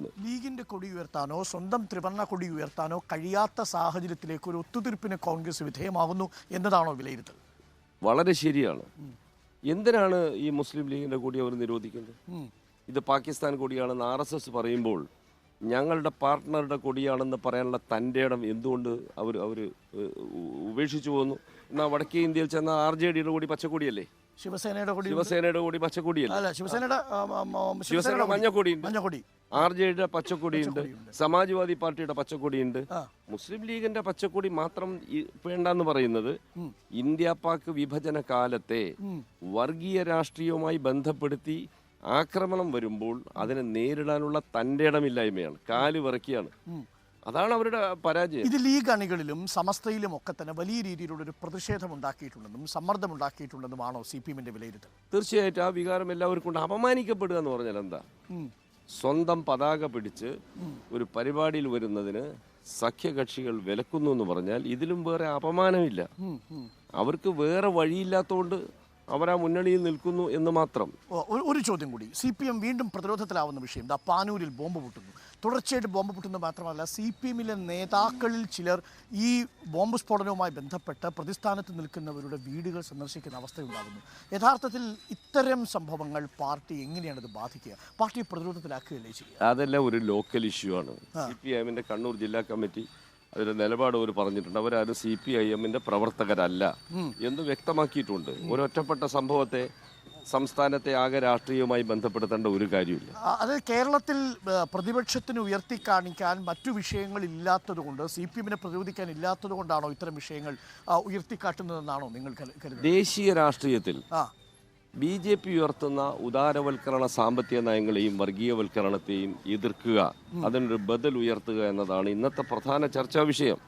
എന്ന്. ലീഗിന്റെ കൊടി ഉയർത്താനോ സ്വന്തം ത്രിവർണ്ണ കൊടി ഉയർത്താനോ കഴിയാത്ത സാഹചര്യത്തിലേക്ക് ഒരു ഒത്തുതീർപ്പിന് കോൺഗ്രസ് വിധേയമാകുന്നു എന്നതാണോ വിലയിരുത്തൽ? വളരെ ശരിയാണ്. എന്തിനാണ് ഈ മുസ്ലിം ലീഗിന്റെ കൊടി അവർ നിരോധിക്കുന്നത്? ഇത് പാകിസ്ഥാൻ കൊടിയാണെന്ന് RSS പറയുമ്പോൾ ഞങ്ങളുടെ പാർട്ട്ണറുടെ കൊടിയാണെന്ന് പറയാനുള്ള തൻ്റെ ഇടം എന്തുകൊണ്ട് അവർ ഉപേക്ഷിച്ചു പോകുന്നു? എന്നാൽ വടക്കേ ഇന്ത്യയിൽ ചെന്ന RJDയുടെ കൊടി പച്ചക്കൊടിയല്ലേ? ശിവസേനയുടെ കൊടി പച്ചക്കൊടിയല്ലേ? ശിവസേനയുടെ മഞ്ഞക്കൊടിയുണ്ട്, RJDയുടെ പച്ചക്കൊടിയുണ്ട്, സമാജ്വാദി പാർട്ടിയുടെ പച്ചക്കൊടിയുണ്ട്. മുസ്ലിം ലീഗിന്റെ പച്ചക്കൊടി മാത്രം വേണ്ടെന്ന് പറയുന്നത് ഇന്ത്യ പാക് വിഭജന കാലത്തെ വർഗീയ രാഷ്ട്രീയവുമായി ബന്ധപ്പെടുത്തി ആക്രമണം വരുമ്പോൾ അതിനെ നേരിടാനുള്ള തൻ്റെ ഇടമില്ലായ്മയാണ്, കാല് വിറക്കിയാണ്. അതാണ് അവരുടെ പരാജയം. ഇത് ലീഗ് അണികളിലും സമസ്തയിലും ഒക്കെ തന്നെ വലിയ രീതിയിലുള്ള ഒരു പ്രതിഷേധം ഉണ്ടാക്കിയിട്ടുണ്ടെന്നും സമ്മർദ്ദം ഉണ്ടാക്കിയിട്ടുണ്ടെന്നുമാണോ CPM-ന്റെ വിലയിരുത്തൽ? തീർച്ചയായിട്ടും ആ വികാരം എല്ലാവർക്കും ഉണ്ട്. അപമാനിക്കപ്പെടുക എന്ന് പറഞ്ഞാൽ എന്താ? സ്വന്തം പതാക പിടിച്ച് ഒരു പരിപാടിയിൽ വരുന്നതിന് സഖ്യകക്ഷികൾ വിലക്കുന്നു എന്ന് പറഞ്ഞാൽ ഇതിലും വേറെ അപമാനമില്ല. അവർക്ക് വേറെ വഴിയില്ലാത്തതുകൊണ്ട് അവർ ആ മുന്നണിയിൽ നിൽക്കുന്നു എന്ന് മാത്രം. ഒരു ചോദ്യം കൂടി. CPM വീണ്ടും പ്രതിരോധത്തിലാവുന്ന വിഷയം പാനൂരിൽ ബോംബ് പൊട്ടുന്നു. തുടർച്ചയായിട്ട് ബോംബ് പൊട്ടുന്നത് മാത്രമല്ല, CPM-ലെ നേതാക്കളിൽ ചിലർ ഈ ബോംബ് സ്ഫോടനവുമായി ബന്ധപ്പെട്ട് പ്രതിസ്ഥാനത്ത് നിൽക്കുന്നവരുടെ വീടുകൾ സന്ദർശിക്കുന്ന അവസ്ഥയുണ്ടാകുന്നു. യഥാർത്ഥത്തിൽ ഇത്തരം സംഭവങ്ങൾ പാർട്ടി എങ്ങനെയാണ് ഇത് ബാധിക്കുക? പാർട്ടിയെ പ്രതിരോധത്തിലാക്കുകയല്ലേ ചെയ്യുക? അതെല്ലാം ഒരു ലോക്കൽ ഇഷ്യൂ ആണ്. CPM-ന്റെ കണ്ണൂർ ജില്ലാ കമ്മിറ്റി അതിന്റെ നിലപാട് അവർ പറഞ്ഞിട്ടുണ്ട്. അവരാരും CPIM-ന്റെ പ്രവർത്തകരല്ല എന്ന് വ്യക്തമാക്കിയിട്ടുണ്ട്. ഒരൊറ്റപ്പെട്ട സംഭവത്തെ സംസ്ഥാനത്തെ ആകെ രാഷ്ട്രീയവുമായി ബന്ധപ്പെടുത്തേണ്ട ഒരു കാര്യമില്ല. അത് കേരളത്തിൽ പ്രതിപക്ഷത്തിന് ഉയർത്തി കാണിക്കാൻ മറ്റു വിഷയങ്ങൾ ഇല്ലാത്തത് കൊണ്ട്, CPM-നെ പ്രതിരോധിക്കാൻ ഇല്ലാത്തത് കൊണ്ടാണോ ഇത്തരം വിഷയങ്ങൾ ഉയർത്തിക്കാട്ടുന്നതെന്നാണോ നിങ്ങൾ കരുതുന്നത്? ദേശീയ രാഷ്ട്രീയത്തിൽ BJP ഉയർത്തുന്ന ഉദാരവൽക്കരണ സാമ്പത്തിക നയങ്ങളെയും വർഗീയവൽക്കരണത്തെയും എതിർക്കുക, അതിനൊരു ബദൽ ഉയർത്തുക എന്നതാണ് ഇന്നത്തെ പ്രധാന ചർച്ചാ വിഷയം.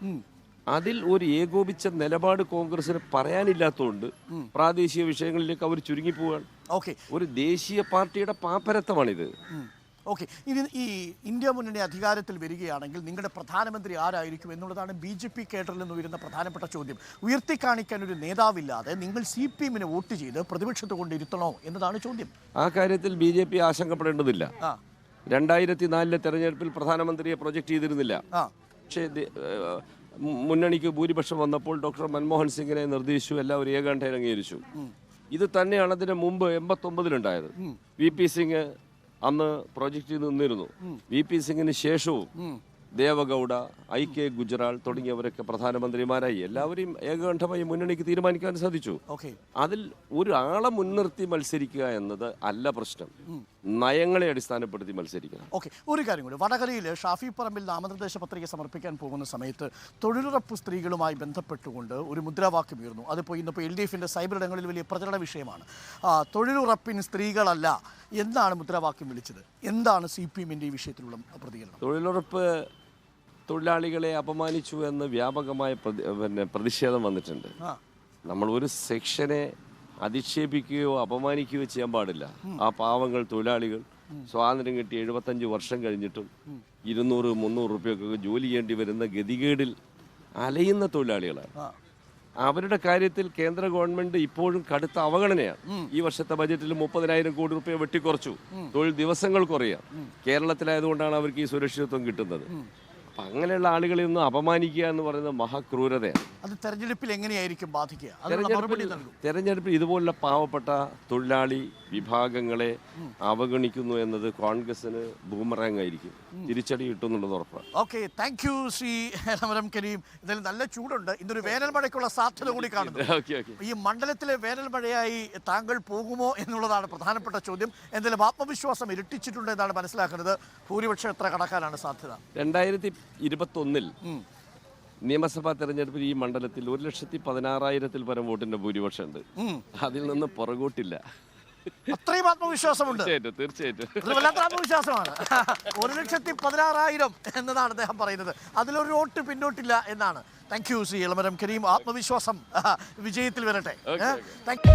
അതിൽ ഒരു ഏകോപിച്ച നിലപാട് കോൺഗ്രസിന് പറയാനില്ലാത്തതുകൊണ്ട് പ്രാദേശിക വിഷയങ്ങളിലേക്ക് അവർ ചുരുങ്ങിപ്പോവുകയാണ്. ഒരു ദേശീയ പാർട്ടിയുടെ പാപ്പരത്തമാണിത്. ഓക്കെ, ഇനി ഈ ഇന്ത്യ മുന്നണി അധികാരത്തിൽ വരികയാണെങ്കിൽ നിങ്ങളുടെ പ്രധാനമന്ത്രി ആരായിരിക്കും എന്നുള്ളതാണ് BJP കേഡറിൽ നിന്ന് ഉയരുന്ന പ്രധാനപ്പെട്ട ചോദ്യം. ഉയർത്തിക്കാണിക്കാൻ ഒരു നേതാവില്ലാതെ നിങ്ങൾ CPM-നെ വോട്ട് ചെയ്ത് പ്രതിപക്ഷത്ത് കൊണ്ടിരുത്തണോ എന്നതാണ് ചോദ്യം. ആ കാര്യത്തിൽ BJP ആശങ്കപ്പെടേണ്ടതില്ല. 2004 തെരഞ്ഞെടുപ്പിൽ പ്രധാനമന്ത്രിയെ പ്രൊജക്ട് ചെയ്തിരുന്നില്ല. പക്ഷേ മുന്നണിക്ക് ഭൂരിപക്ഷം വന്നപ്പോൾ ഡോക്ടർ മൻമോഹൻ സിംഗിനെ നിർദ്ദേശിച്ചു, എല്ലാവരും ഏകാണ്ഠേന അംഗീകരിച്ചു. ഇത് തന്നെയാണ് അതിന് മുമ്പ് 89-ലുണ്ടായത്. VP സിംഗ് അന്ന് പ്രോജക്റ്റ് ചെയ്ത് നിന്നിരുന്നു. VP സിംഗിന് ശേഷവും ദേവഗൌഡ, IK ഗുജറാൾ തുടങ്ങിയവരൊക്കെ പ്രധാനമന്ത്രിമാരായി. എല്ലാവരെയും ഏകകണ്ഠമായി മുന്നണിക്ക് തീരുമാനിക്കാൻ സാധിച്ചു. അതിൽ ഒരാളെ മുൻനിർത്തി മത്സരിക്കുക എന്നത് അല്ല പ്രശ്നം, നയങ്ങളെ അടിസ്ഥാനപ്പെടുത്തി മത്സരിക്കണം. ഓക്കെ, ഒരു കാര്യം കൂടി. വടകരയിൽ ഷാഫി പറമ്പിൽ നാമനിർദ്ദേശ പത്രിക സമർപ്പിക്കാൻ പോകുന്ന സമയത്ത് തൊഴിലുറപ്പ് സ്ത്രീകളുമായി ബന്ധപ്പെട്ടുകൊണ്ട് ഒരു മുദ്രാവാക്യം ഉയർന്നു. അതിപ്പോൾ ഇന്നിപ്പോൾ LDF-ന്റെ സൈബർ ഇടങ്ങളിൽ വലിയ പ്രചരണ വിഷയമാണ്. തൊഴിലുറപ്പിന് സ്ത്രീകളല്ല എന്നാണ് മുദ്രാവാക്യം വിളിച്ചത്. എന്താണ് CPM-ന്റെ ഈ വിഷയത്തിലുള്ള പ്രതികരണം? തൊഴിലുറപ്പ് തൊഴിലാളികളെ അപമാനിച്ചു എന്ന് വ്യാപകമായ പ്രതിഷേധം വന്നിട്ടുണ്ട്. നമ്മൾ ഒരു സെക്ഷനെ അധിക്ഷേപിക്കുകയോ അപമാനിക്കുകയോ ചെയ്യാൻ പാടില്ല. ആ പാവങ്ങൾ തൊഴിലാളികൾ സ്വാതന്ത്ര്യം കിട്ടി 75 വർഷം കഴിഞ്ഞിട്ടും 200-300 രൂപയൊക്കെ ജോലി ചെയ്യേണ്ടി വരുന്ന ഗതികേടിൽ അലയുന്ന തൊഴിലാളികളാണ്. അവരുടെ കാര്യത്തിൽ കേന്ദ്ര ഗവൺമെന്റ് ഇപ്പോഴും കടുത്ത അവഗണനയാണ്. ഈ വർഷത്തെ ബജറ്റിൽ 30,000 കോടി രൂപ വെട്ടിക്കുറച്ചു. തൊഴിൽ ദിവസങ്ങൾ കുറയാം. കേരളത്തിലായതുകൊണ്ടാണ് അവർക്ക് ഈ സുരക്ഷിതത്വം കിട്ടുന്നത്. അങ്ങനെയുള്ള ആളുകളെ ഒന്നും അപമാനിക്കുക എന്ന് പറയുന്നത് മഹാക്രൂരതയാണ്. അത് തെരഞ്ഞെടുപ്പിൽ എങ്ങനെയായിരിക്കും ബാധിക്കുക? തെരഞ്ഞെടുപ്പിൽ ഇതുപോലുള്ള പാവപ്പെട്ട തൊഴിലാളി വിഭാഗങ്ങളെ അവഗണിക്കുന്നു എന്നത് കോൺഗ്രസിന് ബൂമറാങ് ആയിരിക്കും, തിരിച്ചടി കിട്ടുന്നുള്ളത് ഉറപ്പാണ്. Okay, thank you Shri Elamaram Kareem. ഇതിൽ നല്ല ചൂടുണ്ട്. ഇന്നൊരു വേനൽ മഴയ്ക്കുള്ള സാധ്യത കൂടി കാണുന്നു. ഈ മണ്ഡലത്തിലെ വേനൽ മഴയായി താങ്കൾ പോകുമോ എന്നുള്ളതാണ് പ്രധാനപ്പെട്ട ചോദ്യം. എന്തായാലും ആത്മവിശ്വാസം ഇരട്ടിച്ചിട്ടുണ്ട് എന്നാണ് മനസ്സിലാക്കുന്നത്. ഭൂരിപക്ഷം എത്ര കടക്കാനാണ് സാധ്യത? 2021 നിയമസഭാ തെരഞ്ഞെടുപ്പിൽ ഈ മണ്ഡലത്തിൽ 1,16,000-ൽ പരം വോട്ടിന്റെ ഭൂരിപക്ഷം ഉണ്ട്. അതിൽ നിന്ന് പുറകോട്ടില്ല. അത്രയും ആത്മവിശ്വാസമുണ്ട്. തീർച്ചയായിട്ടും വല്ലാത്ത ആത്മവിശ്വാസമാണ്. 1,16,000 എന്നതാണ് അദ്ദേഹം പറയുന്നത്. അതിലൊരു വോട്ട് പിന്നോട്ടില്ല എന്നാണ്. Thank you Shri Elamaram Kareem. ആത്മവിശ്വാസം വിജയത്തിൽ വരട്ടെ. Thank U.